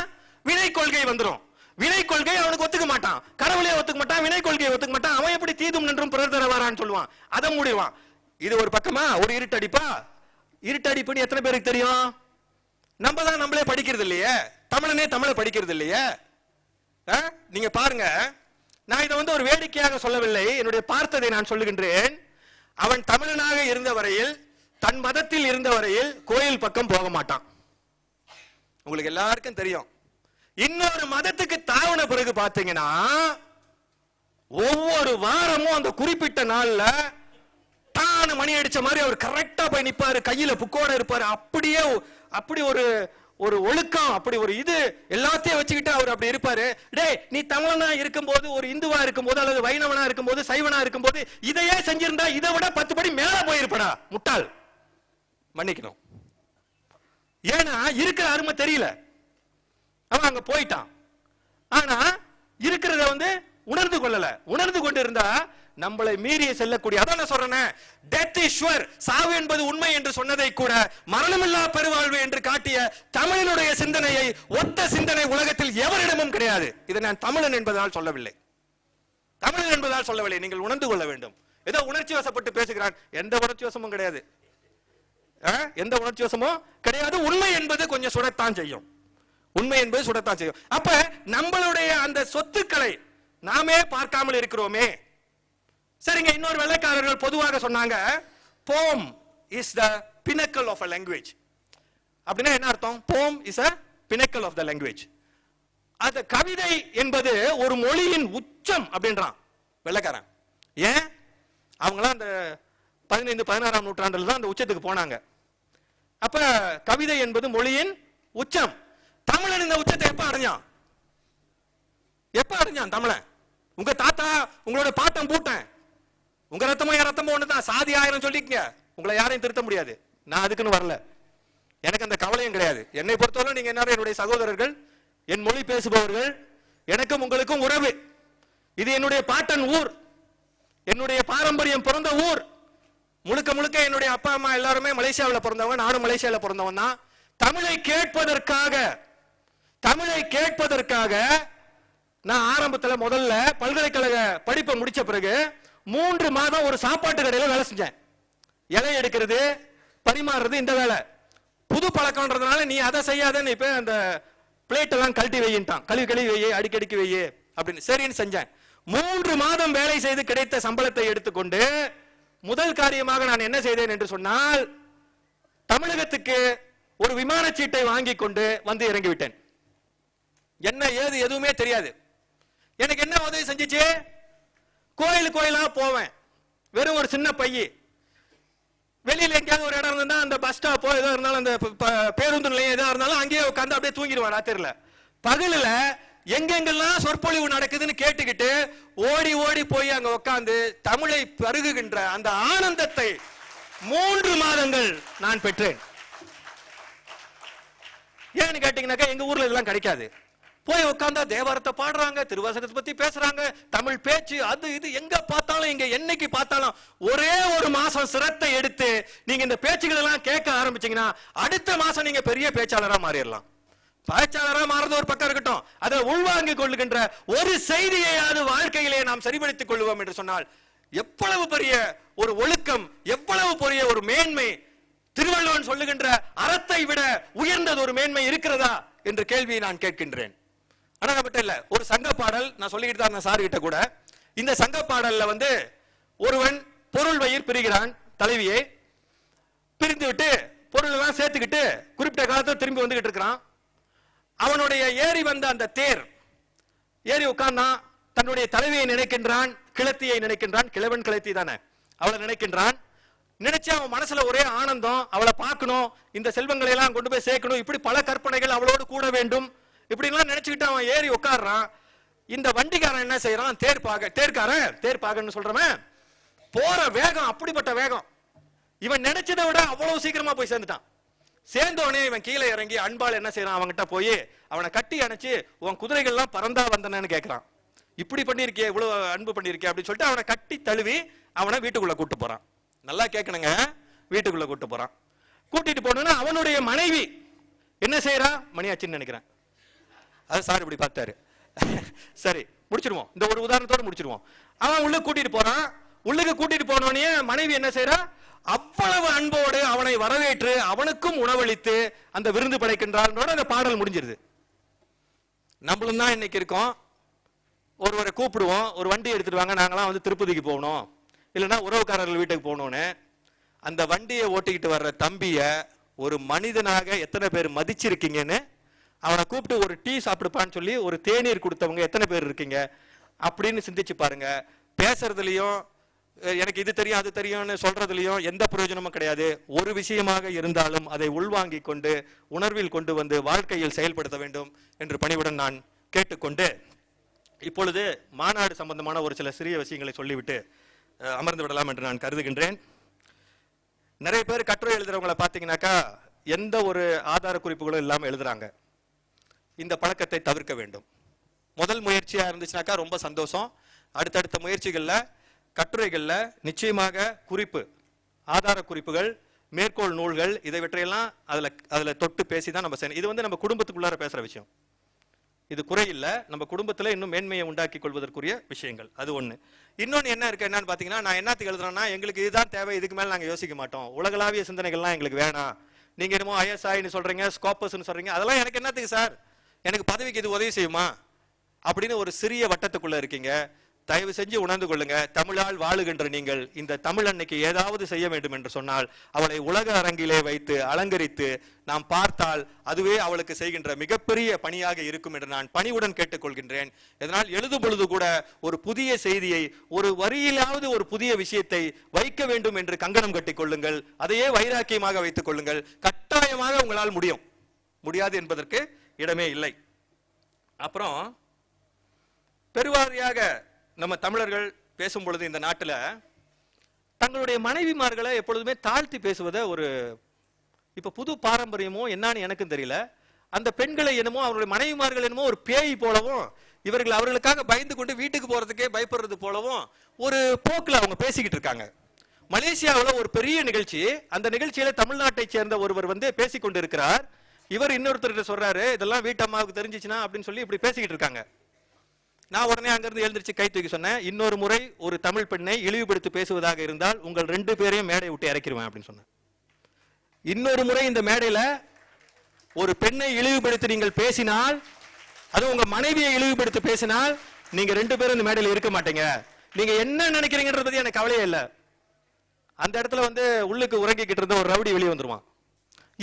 வினை கொள்கை வந்துடும். வினை கொள்கை அவனுக்கு ஒத்துக்க மாட்டான், கடவுளே ஒத்துக்க மாட்டான், வினை கொள்கையை ஒத்துக்க மாட்டான். அவன் எப்படி தீதும் நன்றும் பிறர் தரவாரான்னு சொல்லுவான்? அதை முடிவான். இது ஒரு பக்கமா ஒரு இருட்டடிப்பா. இருட்டடிப்புன்னு எத்தனை பேருக்கு தெரியும்? நம்ம தான் நம்மளே படிக்கிறது இல்லையே, தமிழனே தமிழை படிக்கிறது இல்லையே. நீங்க பாருங்க, நான் இதை ஒரு வேடிக்கையாக சொல்லவில்லை, என்னுடைய பார்த்ததை நான் சொல்லுகின்றேன். அவன் தமிழனாக இருந்த வரையில், தன் மதத்தில் இருந்த வரையில் கோயில் பக்கம் போக மாட்டான். உங்களுக்கு எல்லாருக்கும் தெரியும். இன்னொரு மதத்துக்கு தாவன பிறகு பாத்தீங்கன்னா ஒவ்வொரு வாரமும் அந்த குறிப்பிட்ட நாள்ல தான மணி அடிச்ச மாதிரி அவர் கரெக்டா போய் நிப்பாரு, கையில புக்கோட இருப்பாரு. அப்படியே அப்படி ஒரு ஒழுக்கம், அப்படி ஒரு இது எல்லாத்தையும் வச்சுக்கிட்டு அவர் அப்படி இருப்பாரு. டேய், நீ தமிழனா இருக்கும்போது, ஒரு இந்துவா இருக்கும்போது, அல்லது வைணவனா இருக்கும்போது, சைவனா இருக்கும்போது இதையே செஞ்சிருந்தா இதை விட 10 படி மேல போயிருப்படா முட்டாள். மன்னிக்கணும். ஏன்னா இருக்கிற அருமை தெரியல, அவன் அங்க போயிட்டான். ஆனா இருக்கிறத உணர்ந்து கொள்ளல. உணர்ந்து கொண்டு இருந்தா நம்மளை மீறிய செல்லக்கூடிய, அதான் நான் சொல்றேன், டெத் இஸ் ஷுவர், சாவு என்பது உண்மை என்று சொன்னதை கூட மரணமில்லா பெருவாழ்வு என்று காட்டிய தமிழனுடைய சிந்தனையை ஒத்த சிந்தனை உலகத்தில் எவரிடமும் கிடையாது. இதை நான் தமிழன் என்பதால் சொல்லவில்லை, தமிழன் என்பதால் சொல்லவில்லை. நீங்கள் உணர்ந்து கொள்ள வேண்டும். ஏதோ உணர்ச்சி வசப்பட்டு பேசுகிறான், எந்த உணர்ச்சி வசமும் கிடையாது, எந்த உணர்ச்சி வசமும் கிடையாது. உண்மை என்பது கொஞ்சம் சுடத்தான் செய்யும், உண்மை என்பது சுடத்தான் செய்யும். அப்ப நம்மளுடைய அந்த சொத்துக்களை நாமே பார்க்காமல் இருக்கிறோமே. சரிங்க, இன்னொரு வெள்ளைக்காரர்கள் பொதுவாக சொன்னாங்க, poem is the pinnacle of a language. அப்படின்னா என்ன அர்த்தம்? Poem is a pinnacle of the language. அந்த கவிதை என்பது ஒரு மொழியின் உச்சம் அப்படின்றான் வெள்ளைக்காரன். ஏன்? அவங்களாம் அந்த 15-16ஆம் நூற்றாண்டில் தான் அந்த உச்சத்துக்கு போனாங்க. அப்ப கவிதை என்பது மொழியின் உச்சம். தமிழன் இந்த உச்சத்தை எப்ப அடைஞ்சான்? எப்ப அடைஞ்சான் தமிழன்? உங்க தாத்தா, உங்களோட பாட்டம் பூட்டன், உங்க ரத்தமும் என் ரத்தமும் ஒண்ணுதான். சாதி 1000 சொல்லிக்கங்க, உங்களை யாரையும் திருத்த முடியாது. நான் அதுக்குன்னு வரல, எனக்கு அந்த கவலையும் கிடையாது. என்னை பொறுத்தவரை நீங்க என்ன, என்னுடைய சகோதரர்கள், என் மொழி பேசுபவர்கள், எனக்கும் உங்களுக்கும் உறவு. இது என்னுடைய பாட்டன் ஊர், என்னுடைய பாரம்பரியம் பிறந்த ஊர். முழுக்க முழுக்க என்னுடைய அப்பா அம்மா எல்லாருமே மலேசியாவில் பிறந்தவங்க, நானும் மலேசியாவில் பிறந்தவன் தான். தமிழை கேட்பதற்காக நான் ஆரம்பத்துல முதல்ல பல்கலைக்கழக படிப்பை முடிச்ச பிறகு 3 மாதம் ஒரு சாப்பாட்டு கடையில வேலை செஞ்சேன். இலை எடுக்கிறது, பரிமாறுறது, இந்த வேலை. புது பழக்கம்ன்றதுனால நீ அதை செய்யாதன்னு இப்ப அந்த பிளேட் எல்லாம் கழட்டி வையின்ட்டான். கழுவி வையே, அடிக்கடிக்கு வையே அப்படின்னு. சரின்னு செஞ்சேன். 3 மாதம் வேலை செய்து கிடைத்த சம்பளத்தை எடுத்துக்கொண்டு முதல் காரியமாக நான் என்ன செய்தேன் என்று சொன்னால், தமிழகத்துக்கு ஒரு விமான சீட்டை வாங்கி கொண்டு வந்து இறங்கிவிட்டேன். என்ன ஏது எதுவுமே தெரியாது. எனக்கு என்ன உதவி செஞ்சிச்சு? கோயிலா போவேன், வெறும் ஒரு சின்ன பைய. வெளியில எங்கேயாவது ஒரு இடம் இருந்தா அந்த பஸ் ஸ்டாப்போ ஏதோ இருந்தாலும் அந்த பேருந்து நிலையம் ஏதோ இருந்தாலும் அங்கேயே உட்காந்து அப்படியே தூங்கிடுவான் ராத்திரில. பகலில் எங்கெங்கெல்லாம் சொற்பொழிவு நடக்குதுன்னு கேட்டுக்கிட்டு ஓடி ஓடி போய் அங்க உட்காந்து தமிழை பருகுகின்ற அந்த ஆனந்தத்தை 3 மாதங்கள் நான் பெற்றேன். ஏன்னு கேட்டீங்கன்னாக்கா எங்க ஊர்ல இதெல்லாம் கிடைக்காது. போய் உட்கார்ந்தா தேவாரத்தை பாடுறாங்க, திருவாசகத்தை பத்தி பேசுறாங்க, தமிழ் பேச்சு, அது இது எங்க பார்த்தாலும் இங்க என்னைக்கு பார்த்தாலும் ஒரே ஒரு மாசம் சிரத்தை எடுத்து நீங்க இந்த பேச்சுகள் எல்லாம் கேட்க ஆரம்பிச்சீங்கன்னா அடுத்த மாசம் நீங்க பெரிய பேச்சாளரா மாறிடலாம். பேச்சாளரா மாறது ஒரு பக்கம் இருக்கட்டும், அதை உள்வாங்கிக் கொள்ளுகின்ற ஒரு செய்தியையாவது வாழ்க்கையிலே நாம் சரிபடுத்திக் கொள்வோம் என்று சொன்னால் எவ்வளவு பெரிய ஒரு ஒழுக்கம், எவ்வளவு பெரிய ஒரு மேன்மை. திருவள்ளுவன் சொல்லுகின்ற அறத்தை விட உயர்ந்தது ஒரு மேன்மை இருக்கிறதா என்ற கேள்வியை நான் கேட்கின்றேன். ஆனா மட்டும் இல்ல, ஒரு சங்க பாடல் நான் சொல்லிக்கிட்டு தான் சார் கிட்ட கூட, இந்த சங்க பாடல்ல வந்து ஒருவன் பொருள் வயிறு பிரிகிறான், தலைவியை பிரிந்து விட்டு பொருள் எல்லாம் சேர்த்துக்கிட்டு குறிப்பிட்ட காலத்துல திரும்பி வந்துகிட்டு இருக்கிறான். அவனுடைய ஏறி வந்த அந்த தேர் ஏறி உட்கார்ந்தான், தன்னுடைய தலைவியை நினைக்கின்றான், கிளத்தியை நினைக்கின்றான், கிழவன் கிளத்தி தானே, அவளை நினைக்கின்றான். நினைச்சு அவன் மனசுல ஒரே ஆனந்தம், அவளை பார்க்கணும், இந்த செல்வங்களை எல்லாம் கொண்டு போய் சேர்க்கணும், இப்படி பல கற்பனைகள் அவளோடு கூட வேண்டும், இப்படி எல்லாம் நினைச்சுக்கிட்டு அவன் ஏறி உட்கார்றான். இந்த வண்டிக்காரன் என்ன செய்யறான், தேர்ப்பாகன்னு சொல்றவன் போற வேகம் அப்படிப்பட்ட வேகம், இவன் நினைச்சதை விட அவ்வளவு சீக்கிரமா போய் சேர்ந்துட்டான். சேர்ந்தோடனே இவன் கீழே இறங்கி அன்பால் என்ன செய்யறான், அவன்கிட்ட போய் அவனை கட்டி அணைச்சு உன் குதிரைகள் எல்லாம் பறந்தா வந்தனன்னு கேட்கிறான். இப்படி பண்ணிருக்கே, இவ்வளவு அன்பு பண்ணிருக்கே அப்படின்னு சொல்லிட்டு அவனை கட்டி தழுவி அவனை வீட்டுக்குள்ள கூட்டு போறான். நல்லா கேட்கணுங்க, வீட்டுக்குள்ள கூட்டு போறான். கூட்டிட்டு போனோம்னா அவனுடைய மனைவி என்ன செய்யறா, மணியாச்சின்னு நினைக்கிறேன், அது சார் இப்படி பார்த்தாரு. சரி முடிச்சிருவோம், இந்த ஒரு உதாரணத்தோட முடிச்சிருவோம். அவன் உள்ள கூட்டிட்டு போறான். உள்ளுக்கு கூட்டிட்டு போனோடனே மனைவி என்ன செய்யறா, அவ்வளவு அன்போடு அவனை வரவேற்று அவனுக்கும் உணவளித்து அந்த விருந்து படைக்கின்றான். அந்த பாடல் முடிஞ்சிருது. நம்மளும் தான் இன்னைக்கு இருக்கோம், ஒருவரை கூப்பிடுவோம், ஒரு வண்டி எடுத்துட்டு வாங்க, நாங்களாம் வந்து திருப்பதிக்கு போகணும், இல்லைன்னா உறவுக்காரர்கள் வீட்டுக்கு போகணும்னு. அந்த வண்டியை ஓட்டிக்கிட்டு வர்ற தம்பிய ஒரு மனிதனாக எத்தனை பேர் மதிச்சிருக்கீங்கன்னு, அவனை கூப்பிட்டு ஒரு டீ சாப்பிடுப்பான்னு சொல்லி ஒரு தேநீர் கொடுத்தவங்க எத்தனை பேர் இருக்கீங்க அப்படின்னு சிந்திச்சு பாருங்க. பேசுறதுலயும் எனக்கு இது தெரியும் அது தெரியும்னு சொல்றதுலயும் எந்த பிரயோஜனமும் கிடையாது. ஒரு விஷயமாக இருந்தாலும் அதை உள்வாங்கி கொண்டு உணர்வில் கொண்டு வந்து வாழ்க்கையில் செயல்படுத்த வேண்டும் என்று பணிவுடன் நான் கேட்டுக்கொண்டு, இப்பொழுது மாநாடு சம்பந்தமான ஒரு சில சிறிய விஷயங்களை சொல்லிவிட்டு அமர்ந்து விடலாம் என்று நான் கருதுகின்றேன். நிறைய பேர் கட்டுரை எழுதுறவங்களை பார்த்தீங்கன்னாக்கா எந்த ஒரு ஆதார குறிப்புகளும் இல்லாமல் எழுதுறாங்க. இந்த பழக்கத்தை தவிர்க்க வேண்டும். முதல் முயற்சியா இருந்துச்சுனாக்கா ரொம்ப சந்தோஷம். அடுத்தடுத்த முயற்சிகள்ல கட்டுரைகள்ல நிச்சயமாக குறிப்பு, ஆதார குறிப்புகள், மேற்கோள் நூல்கள், இதைவற்றையெல்லாம் அதுல தொட்டு பேசிதான் நம்ம செய்யணும். இது வந்து நம்ம குடும்பத்துக்குள்ளார பேசுற விஷயம், இது குறையில்ல. நம்ம குடும்பத்துல இன்னும் மேன்மையை உண்டாக்கி கொள்வதற்குரிய விஷயங்கள் அது ஒண்ணு. இன்னொன்னு என்ன இருக்கு, என்னன்னு பாத்தீங்கன்னா, நான் என்னத்துக்கு எழுதுறேன்னா, எங்களுக்கு இதுதான் தேவை, இதுக்கு மேல நாங்க யோசிக்க மாட்டோம், உலகளாவிய சிந்தனைகள்லாம் எங்களுக்கு வேணாம். நீங்க என்னமோ ஐஎஸ்ஐன்னு சொல்றீங்க, ஸ்கோப்பஸ்ன்னு சொல்றீங்க, அதெல்லாம் எனக்கு என்னத்துக்கு சார், எனக்கு பதவிக்கு இது உதவி செய்யுமா அப்படின்னு ஒரு சிறிய வட்டத்துக்குள்ள இருக்கீங்க. தயவு செஞ்சு உணர்ந்து கொள்ளுங்க, தமிழால் வாழுகின்ற நீங்கள் இந்த தமிழ் அன்னைக்கு ஏதாவது செய்ய வேண்டும் என்று சொன்னால் அவளை உலக அரங்கிலே வைத்து அலங்கரித்து நாம் பார்த்தால் அதுவே அவளுக்கு செய்கின்ற மிகப்பெரிய பணியாக இருக்கும் என்று நான் பணிவுடன் கேட்டுக்கொள்கின்றேன். இதனால் எழுதும் பொழுது கூட ஒரு புதிய செய்தியை, ஒரு வரியிலாவது ஒரு புதிய விஷயத்தை வைக்க வேண்டும் என்று கங்கணம் கட்டிக் கொள்ளுங்கள். அதையே வைராக்கியமாக வைத்துக் கொள்ளுங்கள். கட்டாயமாக உங்களால் முடியும், முடியாது என்பதற்கு இடமே இல்லை. அப்புறம் பெருவாரியாக நம்ம தமிழர்கள் பேசும் பொழுது இந்த நாட்டில் தங்களுடைய மனைவிமார்களை எப்பொழுதுமே தாழ்த்தி பேசுவதை ஒரு இப்ப புது பாரம்பரியமோ என்னன்னு எனக்கும் தெரியல. அந்த பெண்களை என்னமோ அவருடைய மனைவிமார்கள் என்னமோ ஒரு பேய் போலவும், இவர்கள் அவர்களுக்காக பயந்து கொண்டு வீட்டுக்கு போறதுக்கே பயப்படுறது போலவும் ஒரு போக்குல அவங்க பேசிக்கிட்டு இருக்காங்க. மலேசியாவில் ஒரு பெரிய நிகழ்ச்சி, அந்த நிகழ்ச்சியில தமிழ்நாட்டை சேர்ந்த ஒருவர் வந்து பேசிக்கொண்டு இருக்கிறார். இவர் இன்னொருத்தர் சொல்றாரு, இதெல்லாம் வீட்டம்மாவுக்கு தெரிஞ்சிச்சுன்னா அப்படின்னு சொல்லி இப்படி பேசிக்கிட்டு இருக்காங்க. நான் உடனே அங்கிருந்து எழுந்திருச்சு கை தூக்கி சொன்னேன், இன்னொரு முறை ஒரு தமிழ் பெண்ணை இழிவுபடுத்தி பேசுவதாக இருந்தால் உங்கள் 2 பேரையும் மேடை விட்டு இறக்கிடுவேன் அப்படின்னு சொன்னேன். இன்னொரு முறை இந்த மேடையில ஒரு பெண்ணை இழிவுபடுத்தி நீங்கள் பேசினால், அது உங்க மனைவியை இழிவுபடுத்தி பேசினால், நீங்க 2 பேரும் இந்த மேடையில் இருக்க மாட்டீங்க. நீங்க என்ன நினைக்கிறீங்கன்றது பத்தி எனக்கு கவலையே இல்லை. அந்த இடத்துல வந்து உள்ளுக்கு உறங்கிக்கிட்டு இருந்த ஒரு ரவுடி வெளியே வந்துருவான்.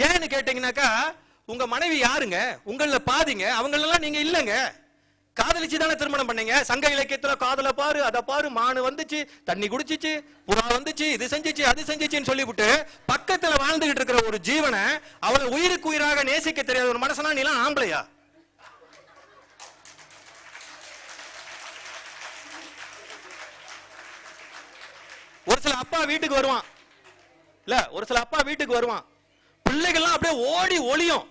ஏன்னு கேட்டீங்கன்னாக்கா, உங்க மனைவி யாருங்க, உங்கள பாதிங்க, அவங்களெல்லாம் நீங்க இல்லைங்க. காதலிச்சு தானே திருமணம் பண்ணீங்க. சங்க இலக்கியத்துல காதலை பாரு, அதை பாரு, மானு வந்துச்சு, தண்ணி குடிச்சிச்சு, புறா வந்துச்சு, இது செஞ்சிச்சு, அது செஞ்சிச்சுன்னு சொல்லிவிட்டு பக்கத்துல வாழ்ந்துகிட்டு இருக்கிற ஒரு ஜீவனை அவளை உயிருக்கு உயிராக நேசிக்க தெரியாத ஒரு மனசனா நீலாம் ஆம்பளையா? ஒரு சில அப்பா வீட்டுக்கு வருவான் இல்ல, ஒரு சில அப்பா வீட்டுக்கு வருவான், பிள்ளைகள்லாம் அப்படியே ஓடி ஒளியும்.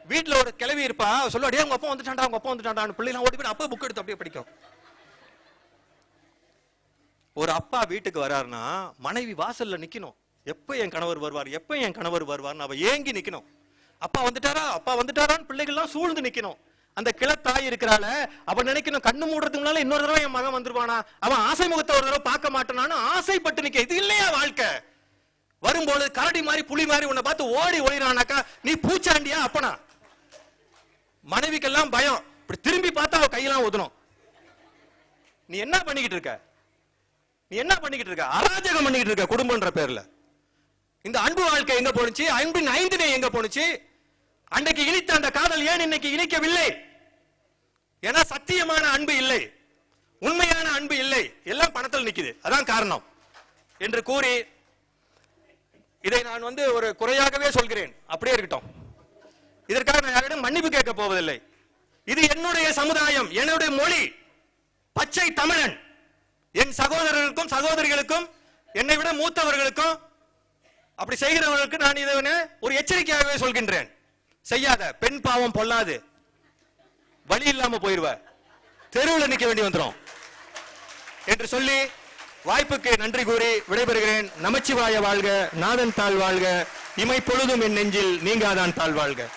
வீட்டுல ஒரு கிளவி இருப்பா, சொல்லுவா, டேய் உங்க அப்பா வந்துட்டான்டா, உங்க அப்பா வந்துட்டான்டா. பிள்ளைலாம் ஓடி போய் அப்பா புக் எடுத்து அப்படியே படிக்கும். ஒரு அப்பா வீட்டுக்கு வராருன்னா மனைவி வாசல்ல நிக்கணும். எப்ப என் கணவர் வருவார், எப்ப என் கணவர் வருவார்னு அவ ஏங்கி நிக்கணும். அப்பா வந்துட்டாரா, அப்பா வந்துட்டாரான்னு பிள்ளைகள்லாம் சூழ்ந்து நிக்கணும். அந்த கிளத்தாய் இருக்கிறால அவன் நினைக்கணும், கண்ணு மூடுறதுக்கு முன்னால இன்னொரு தடவை என் மகன் வந்துருவானா, அவன் ஆசை முகத்தை ஒரு தடவை பார்க்க மாட்டானான்னு ஆசைப்பட்டு நிக்க. இது இல்லையா வாழ்க்கை? வரும்போது கரடி மாதிரி புலி மாதிரி உன்னை பார்த்து ஓடி ஒளிறானாக்கா நீ பூச்சாண்டியா அப்பனா? மனைவிக்கெல்லாம் பயம், இப்படி திரும்பி பார்த்தா அவ கையெல்லாம் ஒதுணும். நீ என்ன பண்ணிக்கிட்டு இருக்க? நீ என்ன பண்ணிக்கிட்டு இருக்க? அராஜகம் பண்ணிக்கிட்டு இருக்க குடும்பம்ன்ற பேர்ல. இந்த அன்பு வாழ்க்கை எங்க போனுச்சு? அன்பின் 5 எங்க போனுச்சு? அன்றைக்கு இனித்த அந்த காதல் ஏன் இன்னைக்கு இனிக்கவில்லை? ஏன்னா சத்தியமான அன்பு இல்லை, உண்மையான அன்பு இல்லை, எல்லாம் பணத்தில் நிக்குது, அதான் காரணம் என்று கூறி இதை நான் ஒரு குறையாகவே சொல்கிறேன். அப்படியே இருக்கட்டும். இதற்காக நான் யாரிடம் மன்னிப்பு கேட்க போவதில்லை. இது என்னுடைய சமுதாயம், என்னுடைய மொழி, பச்சை தமிழன். என் சகோதரர்களுக்கும் சகோதரிகளுக்கும் என்னை விட மூத்தவர்களுக்கும் அப்படி செய்கிறவர்களுக்கு நான் இதை ஒரு எச்சரிக்கையாகவே சொல்கின்றேன். செய்யாத, பெண் பாவம் பொல்லாது, வழி இல்லாம போயிருவ, தெருவில் நிக்க வேண்டி வந்துடும் என்று சொல்லி வாய்ப்புக்கு நன்றி கூறி விடைபெறுகிறேன். நமச்சிவாய வாழ்க, நாதன் தாழ் வாழ்க, இமை பொழுதும் என் நெஞ்சில் நீங்காதான் தாழ் வாழ்க.